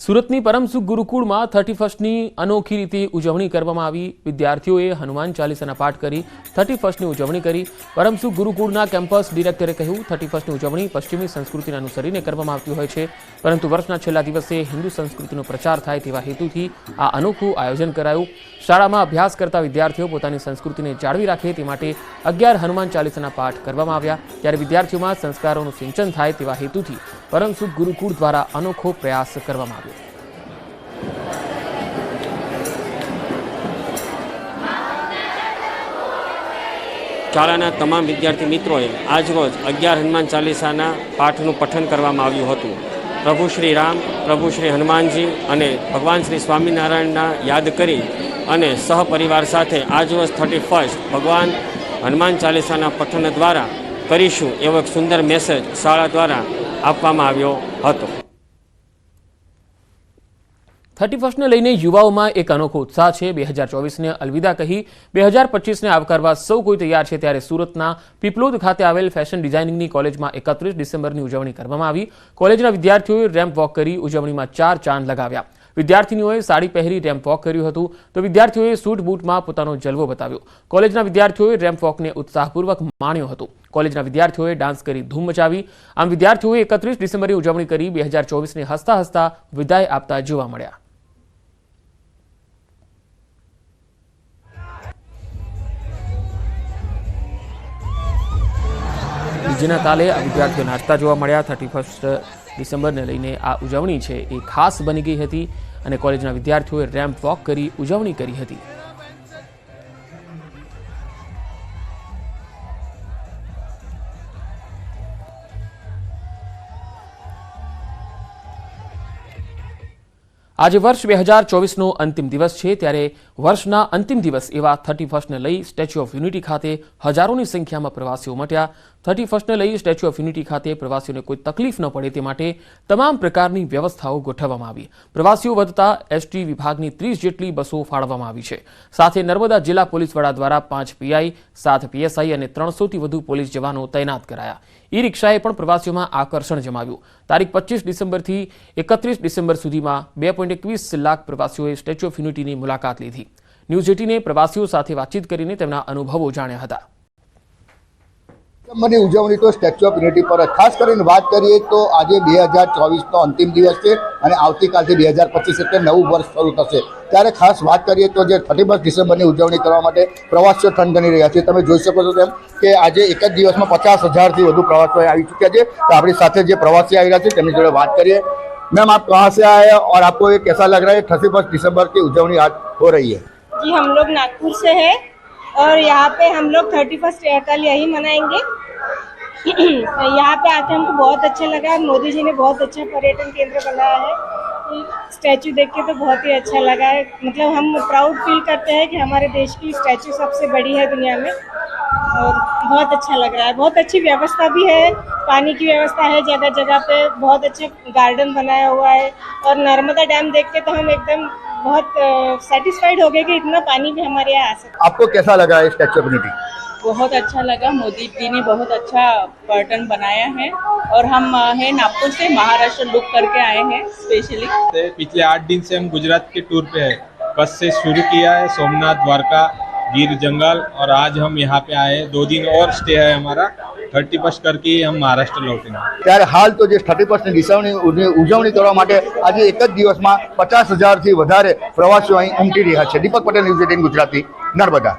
સુરતની પરમસુખ ગુરુકુળમાં 31મી અનોખી રીતે ઉજવણી કરવામાં આવી। વિદ્યાર્થીઓએ હનુમાન ચાલીસાના પાઠ કરી 31મી ઉજવણી કરી। પરમસુખ ગુરુકુળના કેમ્પસ ડિરેક્ટરે કહ્યું, 31મી ઉજવણી પશ્ચિમી સંસ્કૃતિને અનુસરીને કરવામાં આવતી હોય છે, પરંતુ વર્ષના છેલ્લા દિવસે હિન્દુ સંસ્કૃતિનો પ્રચાર થાય તેવા હેતુથી આ અનોખું આયોજન કરાયું। શાળામાં અભ્યાસ કરતા વિદ્યાર્થીઓ પોતાની સંસ્કૃતિને જાળવી રાખે તે માટે 11 હનુમાન ચાલીસાના પાઠ કરવામાં આવ્યા। ત્યારે વિદ્યાર્થીઓમાં સંસ્કારોનું સિંચન થાય તેવા હેતુથી પરમસુખ ગુરુકુળ દ્વારા અનોખો પ્રયાસ કરવામાં આવ્યો। શાળાના તમામ વિદ્યાર્થી મિત્રોએ આજરોજ 11 હનુમાન ચાલીસાના પાઠનું પઠન કરવામાં આવ્યું હતું। પ્રભુ શ્રી રામ, પ્રભુ શ્રી હનુમાનજી અને ભગવાન શ્રી સ્વામિનારાયણના યાદ કરી અને સહપરિવાર સાથે આજરોજ 31 ભગવાન હનુમાન ચાલીસાના પઠન દ્વારા કરીશું એવો એક સુંદર મેસેજ શાળા દ્વારા આપવામાં આવ્યો હતો। 31ને લઈને યુવાઓમાં એક અનોખો उत्साह છે। 2024ને અલવિદા કહી 2025ને આવકારવા સૌ કોઈ તૈયાર છે। ત્યારે સુરતના પીપલોદ ખાતે આવેલ ફેશન ડિઝાઇનિંગની કોલેજમાં 31 ડિસેમ્બરની ઉજવણી કરવામાં આવી। કોલેજના વિદ્યાર્થીઓએ રેમ્પ વોક કરી ઉજવણીમાં 4 ચાંદ લગાવ્યા। વિદ્યાર્થીનીઓએ સાડી પહેરી રેમ્પ વોક કર્યું હતું, તો વિદ્યાર્થીઓએ સૂટ બૂટમાં પોતાનો જલવો બતાવ્યો। કોલેજના વિદ્યાર્થીઓએ રેમ્પ વોકને ઉત્સાહપૂર્વક માણ્યો હતો। કોલેજના વિદ્યાર્થીઓએ ડાન્સ કરી ધૂમ મચાવી। આમ વિદ્યાર્થીઓએ 31 ડિસેમ્બરની ઉજવણી કરી 2024ને હસતા હસતા વિદાય આપતા જોવા મળ્યા। જેના તાલે આ વિદ્યાર્થીઓ નાચતા જોવા મળ્યા। 31 ડિસેમ્બરને લઈને આ ઉજવણી છે એ ખાસ બની ગઈ હતી અને કોલેજના વિદ્યાર્થીઓએ રેમ્પ વોક કરી ઉજવણી કરી હતી। આજે વર્ષ 2024નો અંતિમ દિવસ છે। ત્યારે વર્ષના અંતિમ દિવસ એવા 31ને લઈ સ્ટેચ્યુ ઓફ યુનિટી ખાતે હજારોની સંખ્યામાં પ્રવાસીઓ ઉમટ્યા। 31ને લઈ સ્ટેચ્યુ ઓફ યુનિટી ખાતે પ્રવાસીઓને કોઈ તકલીફ ન પડે તે માટે તમામ પ્રકારની વ્યવસ્થાઓ ગોઠવવામાં આવી। પ્રવાસીઓ વધતા એસટી વિભાગની 30 જેટલી બસો ફાળવવામાં આવી છે। સાથે નર્મદા જિલ્લા પોલીસ વડા દ્વારા 5 પીઆઈ, 7 પીએસઆઈ અને 300થી વધુ પોલીસ જવાનો તૈનાત કરાયા। ઈ રિક્ષાએ પણ પ્રવાસીઓમાં આકર્ષણ જમાવ્યું। તારીખ 25 ડિસેમ્બરથી 31 ડિસેમ્બર સુધીમાં 2.21 લાખ પ્રવાસીઓએ સ્ટેચ્યુ ઓફ યુનિટીની મુલાકાત લીધી। ન્યૂઝ 18એ પ્રવાસીઓ સાથે વાતચીત કરીને તેમના અનુભવો જાણ્યા હતા। ની ઉજવણી તો સ્ટેચ્યુ ઓફ યુનિટી પર ખાસ કરીને વાત કરીએ તો આજે 2024નો અંતિમ દિવસ છે અને આવતીકાલથી 2025 એટલે નવું વર્ષ શરૂ થશે। ત્યારે ખાસ વાત કરીએ તો જે 31 ડિસેમ્બરની ઉજવણી કરવા માટે પ્રવાસીઓ થનગની રહ્યા છે। તમે જોઈ શકો છો તેમ કે આજે એક જ દિવસમાં 50,000થી વધુ પ્રવાસીઓ આવી ચૂક્યા છે। તો આપણી સાથે જે પ્રવાસી આવી રહ્યા છે તેમની જોડે વાત કરીએ। मैम, आप कहाँ से आए हैं और आपको ये कैसा लग रहा है? 31 दिसंबर की उजवनी आज हो रही है। जी, हम लोग नागपुर से हैं और यहाँ पे हम लोग 31 कल यही मनाएंगे। यहाँ पे आके हमको बहुत अच्छा लगा। मोदी जी ने बहुत अच्छा पर्यटन केंद्र बनाया है। स्टैचू देख के तो बहुत ही अच्छा लगा है। मतलब हम प्राउड फील करते हैं कि हमारे देश की स्टैचू सबसे बड़ी है दुनिया में और बहुत अच्छा लग रहा है। बहुत अच्छी व्यवस्था भी है, पानी की व्यवस्था है जगह जगह पे, बहुत अच्छा गार्डन बनाया हुआ है और नर्मदा डैम देख के तो हम एकदम बहुत सेटिस्फाइड हो गए कि इतना पानी भी हमारे यहाँ आ सकता है। आपको कैसा लगा है स्टैच्यू ऑफ यूनिटी? बहुत अच्छा लगा। मोदी जी ने बहुत अच्छा पर्यटन बनाया है और हम हैं नागपुर से, महाराष्ट्र लुक करके आए हैं स्पेशली। पिछले 8 दिन से हम गुजरात के टूर पे है। बस से शुरू किया है, सोमनाथ, द्वारका, गिर जंगल और आज हम यहाँ पे आए हैं। 2 दिन और स्टे है हमारा। 31 करके हम महाराष्ट्र लौटेंगे। ત્યારે હાલ તો જે 31 ડિસેમ્બરની ઉજવણી કરવા માટે આજે એક જ દિવસમાં 50,000થી વધારે પ્રવાસીઓ અહીં ઉમટી રહ્યા છે। દીપક પટેલ, ન્યૂઝ 18 ગુજરાતી, નર્મદા।